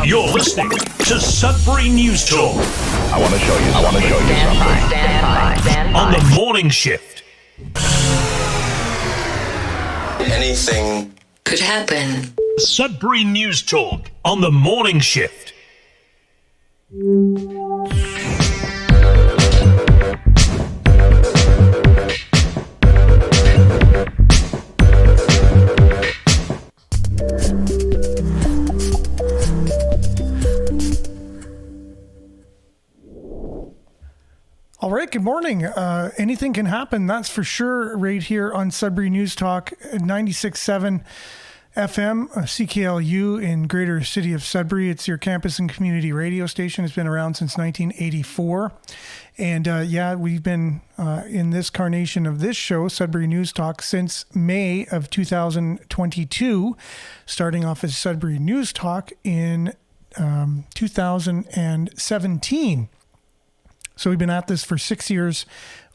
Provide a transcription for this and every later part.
You're listening to Sudbury News Talk. I want to show you something. Stand by. On the morning shift. Anything could happen. Sudbury News Talk on the morning shift. All right, good morning. Anything can happen, that's for sure, right here on Sudbury News Talk 96.7 FM, CKLU in Greater City of Sudbury. It's your campus and community radio station. It's been around since 1984. And we've been in this carnation of this show, Sudbury News Talk, since May of 2022, starting off as Sudbury News Talk in 2017. So we've been at this for 6 years,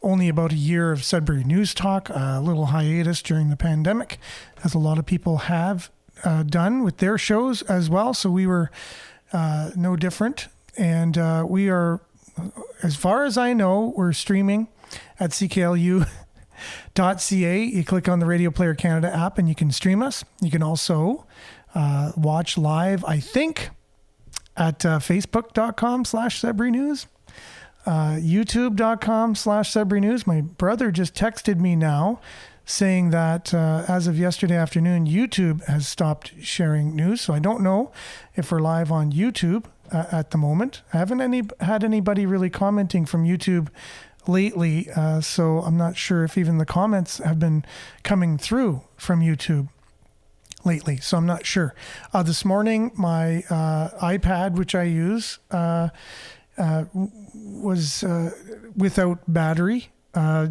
only about a year of Sudbury News Talk, a little hiatus during the pandemic, as a lot of people have done with their shows as well. So we were no different. And we are, as far as I know, we're streaming at cklu.ca. You click on the Radio Player Canada app and you can stream us. You can also watch live, I think, at facebook.com/Sudbury News. YouTube.com/Sudbury News. My brother just texted me now saying that as of yesterday afternoon, YouTube has stopped sharing news. So I don't know if we're live on YouTube at the moment. I haven't had anybody really commenting from YouTube lately. So I'm not sure if even the comments have been coming through from YouTube lately. So I'm not sure. This morning, my iPad, which I use, was without battery.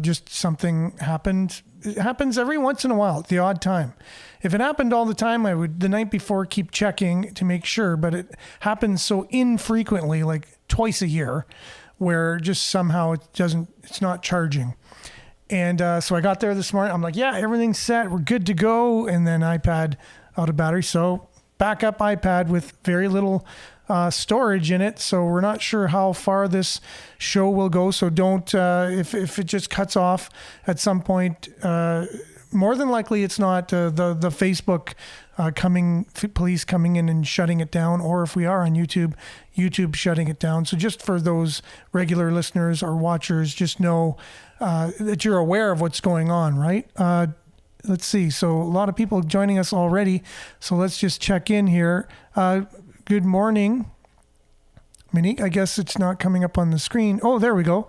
Just something happened. It happens every once in a while, at the odd time. If it happened all the time, I would the night before keep checking to make sure, but it happens so infrequently, like twice a year, where just somehow it's not charging. And so I got there this morning. I'm like, yeah, everything's set. We're good to go. And then iPad out of battery. So backup iPad with very little storage in it, so we're not sure how far this show will go. So don't if it just cuts off at some point. More than likely, it's not the Facebook police coming in and shutting it down, or if we are on YouTube shutting it down. So just for those regular listeners or watchers, just know that you're aware of what's going on, right? Let's see. So a lot of people joining us already. So let's just check in here. Good morning, Monique. I guess it's not coming up on the screen. Oh, there we go.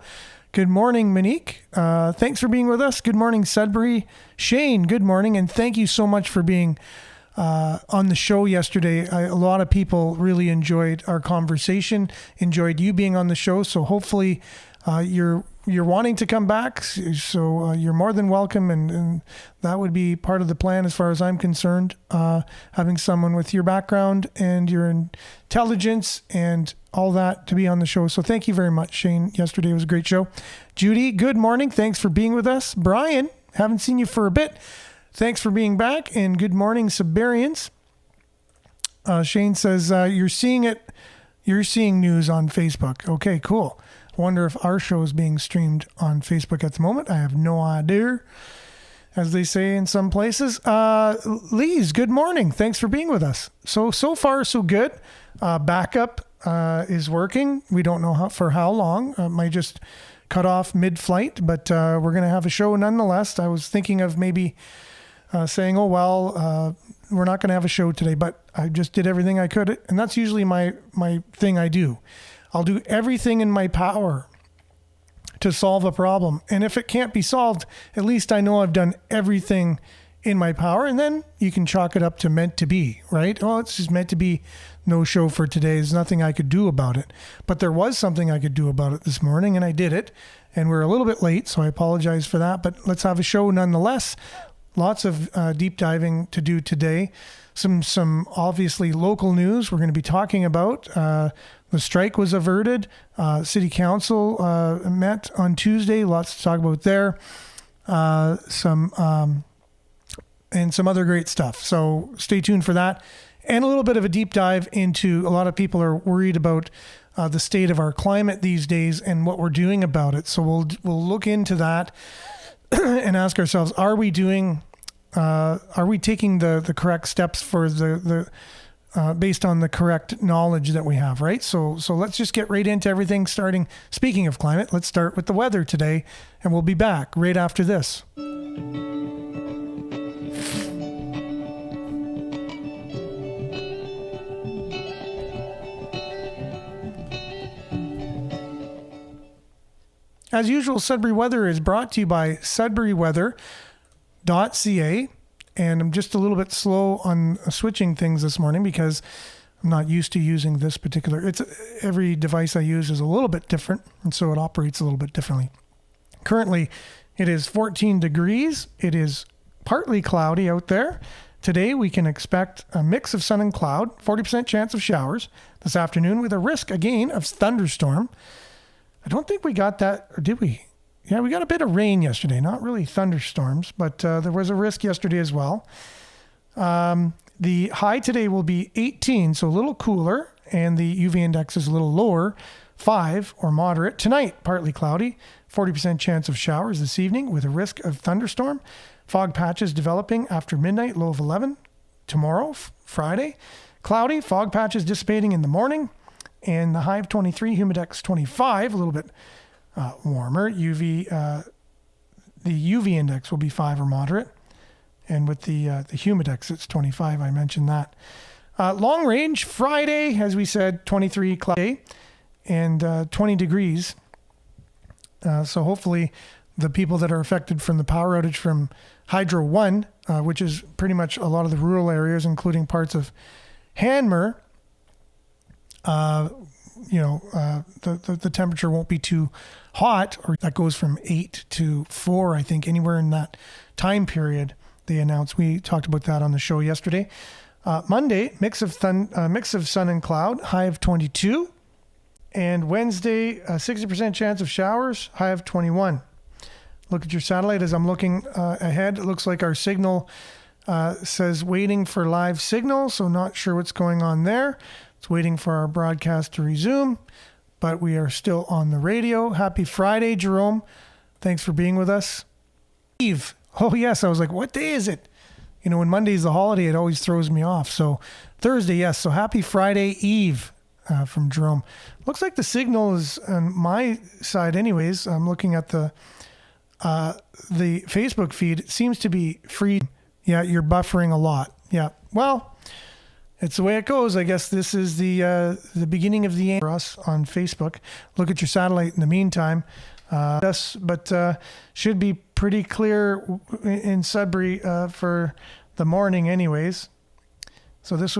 Good morning, Monique. Thanks for being with us. Good morning, Sudbury. Shane, good morning. And thank you so much for being on the show yesterday. A lot of people really enjoyed our conversation, enjoyed you being on the show. So hopefully you're wanting to come back. So you're more than welcome. And that would be part of the plan as far as I'm concerned, having someone with your background and your intelligence and all that to be on the show. So thank you very much, Shane. Yesterday was a great show. Judy, good morning. Thanks for being with us. Brian, haven't seen you for a bit. Thanks for being back. And good morning, Siberians. Shane says, you're seeing news on Facebook. Okay, cool. I wonder if our show is being streamed on Facebook at the moment. I have no idea, as they say in some places. Lise, good morning. Thanks for being with us. So far, so good. Backup is working. We don't know for how long. Might just cut off mid-flight, but we're going to have a show nonetheless. I was thinking of maybe saying, we're not going to have a show today, but I just did everything I could. And that's usually my thing I do. I'll do everything in my power to solve a problem. And if it can't be solved, at least I know I've done everything in my power. And then you can chalk it up to meant to be, right? Oh, it's just meant to be. No show for today. There's nothing I could do about it. But there was something I could do about it this morning, and I did it. And we're a little bit late, so I apologize for that. But let's have a show nonetheless. Lots of deep diving to do today. Some obviously local news we're going to be talking about. The strike was averted. City Council met on Tuesday. Lots to talk about there. And some other great stuff. So stay tuned for that. and a little bit of a deep dive into, a lot of people are worried about the state of our climate these days and what we're doing about it. So we'll look into that and ask ourselves, are we taking the correct steps for the based on the correct knowledge that we have, right? So let's just get right into everything, starting, speaking of climate, let's start with the weather today, and we'll be back right after this. As usual, Sudbury Weather is brought to you by sudburyweather.ca. And I'm just a little bit slow on switching things this morning because I'm not used to using this particular. Every device I use is a little bit different, and so it operates a little bit differently. Currently, it is 14 degrees. It is partly cloudy out there. Today, we can expect a mix of sun and cloud, 40% chance of showers this afternoon with a risk, again, of thunderstorm. I don't think we got that, or did we? Yeah, we got a bit of rain yesterday, not really thunderstorms, but there was a risk yesterday as well. The high today will be 18, so a little cooler, and the UV index is a little lower, 5 or moderate. Tonight, partly cloudy, 40% chance of showers this evening with a risk of thunderstorm. Fog patches developing after midnight, low of 11. Tomorrow, Friday, cloudy, fog patches dissipating in the morning, and the high of 23, humidex 25, a little bit warmer. The UV index will be 5 or moderate, and with the humidex it's 25. I mentioned that. Long range Friday, as we said, 23 cloudy and 20 degrees. So hopefully the people that are affected from the power outage from Hydro 1, which is pretty much a lot of the rural areas, including parts of Hanmer, the temperature won't be too hot, or that goes from 8 to 4, I think, anywhere in that time period they announced. We talked about that on the show yesterday. Monday, mix of sun and cloud, high of 22. And Wednesday, 60% chance of showers, high of 21. Look at your satellite as I'm looking ahead. It looks like our signal says waiting for live signal, so not sure what's going on there. It's waiting for our broadcast to resume, but we are still on the radio. Happy Friday, Jerome. Thanks for being with us. Eve. Oh, yes. I was like, what day is it? You know, when Monday's the holiday, it always throws me off. So Thursday, yes. So happy Friday Eve from Jerome. Looks like the signal is on my side anyways. I'm looking at the Facebook feed. It seems to be free. Yeah, you're buffering a lot. Yeah. Well, it's the way it goes. I guess this is the beginning of the end for us on Facebook. Look at your satellite in the meantime. But should be pretty clear in Sudbury for the morning anyways. So this was